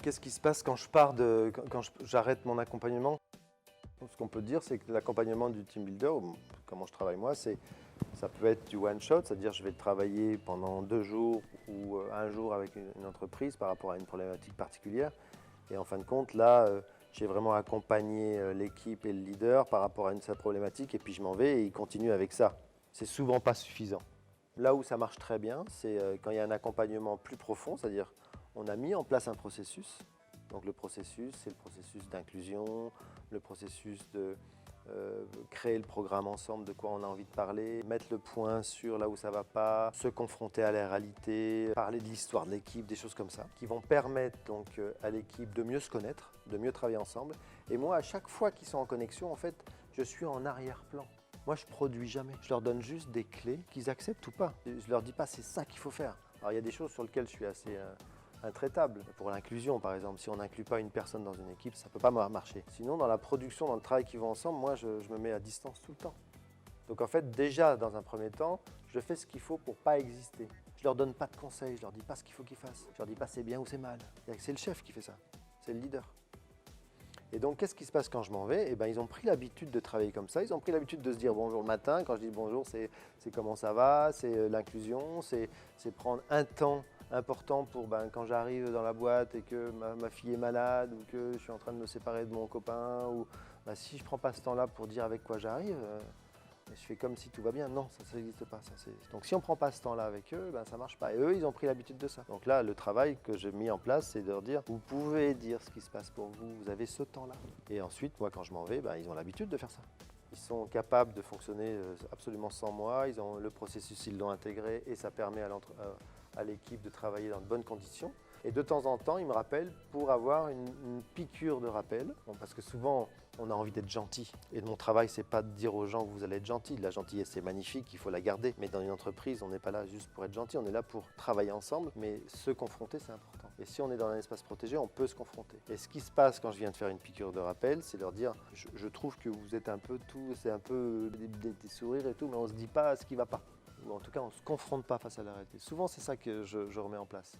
Qu'est-ce qui se passe quand je pars quand j'arrête mon accompagnement? Ce qu'on peut dire, c'est que l'accompagnement du team builder, ou comment je travaille moi, ça peut être du one shot, c'est-à-dire je vais travailler pendant 2 jours ou 1 jour avec une entreprise par rapport à une problématique particulière. Et en fin de compte, là, j'ai vraiment accompagné l'équipe et le leader par rapport à sa problématique et puis je m'en vais et il continue avec ça. C'est souvent pas suffisant. Là où ça marche très bien, c'est quand il y a un accompagnement plus profond, c'est-à-dire on a mis en place un processus. Donc le processus, c'est le processus d'inclusion, le processus de créer le programme ensemble, de quoi on a envie de parler, mettre le point sur là où ça ne va pas, se confronter à la réalité, parler de l'histoire de l'équipe, des choses comme ça, qui vont permettre donc à l'équipe de mieux se connaître, de mieux travailler ensemble. Et moi, à chaque fois qu'ils sont en connexion, en fait, je suis en arrière-plan. Moi, je ne produis jamais. Je leur donne juste des clés qu'ils acceptent ou pas. Je ne leur dis pas c'est ça qu'il faut faire. Alors, il y a des choses sur lesquelles je suis assez intraitable. Pour l'inclusion, par exemple, si on n'inclut pas une personne dans une équipe, ça ne peut pas marcher. Sinon, dans la production, dans le travail qui va ensemble, moi, je me mets à distance tout le temps. Donc en fait, déjà, dans un premier temps, je fais ce qu'il faut pour ne pas exister. Je ne leur donne pas de conseils, je leur dis pas ce qu'il faut qu'ils fassent. Je leur dis pas c'est bien ou c'est mal. C'est le chef qui fait ça, c'est le leader. Et donc, qu'est-ce qui se passe quand je m'en vais? Eh ben, ils ont pris l'habitude de travailler comme ça. Ils ont pris l'habitude de se dire bonjour le matin. Quand je dis bonjour, c'est comment ça va, c'est l'inclusion, c'est prendre un temps important pour quand j'arrive dans la boîte et que ma fille est malade ou que je suis en train de me séparer de mon copain. Ou si je ne prends pas ce temps-là pour dire avec quoi j'arrive, je fais comme si tout va bien. Non, ça n'existe pas. Donc si on ne prend pas ce temps-là avec eux, ça ne marche pas. Et eux, ils ont pris l'habitude de ça. Donc là, le travail que j'ai mis en place, c'est de leur dire, vous pouvez dire ce qui se passe pour vous, vous avez ce temps-là. Et ensuite, moi, quand je m'en vais, ils ont l'habitude de faire ça. Ils sont capables de fonctionner absolument sans moi. Ils ont le processus, ils l'ont intégré et ça permet à l'équipe de travailler dans de bonnes conditions. Et de temps en temps, ils me rappellent pour avoir une piqûre de rappel. Bon, parce que souvent, on a envie d'être gentil. Et mon travail, c'est pas de dire aux gens que vous allez être gentil. La gentillesse, c'est magnifique, il faut la garder. Mais dans une entreprise, on n'est pas là juste pour être gentil, on est là pour travailler ensemble. Mais se confronter, c'est important. Et si on est dans un espace protégé, on peut se confronter. Et ce qui se passe quand je viens de faire une piqûre de rappel, c'est leur dire, je trouve que vous êtes un peu tout, c'est un peu des sourires et tout, mais on se dit pas ce qui va pas. Ou en tout cas, on ne se confronte pas face à la réalité. Souvent, c'est ça que je remets en place.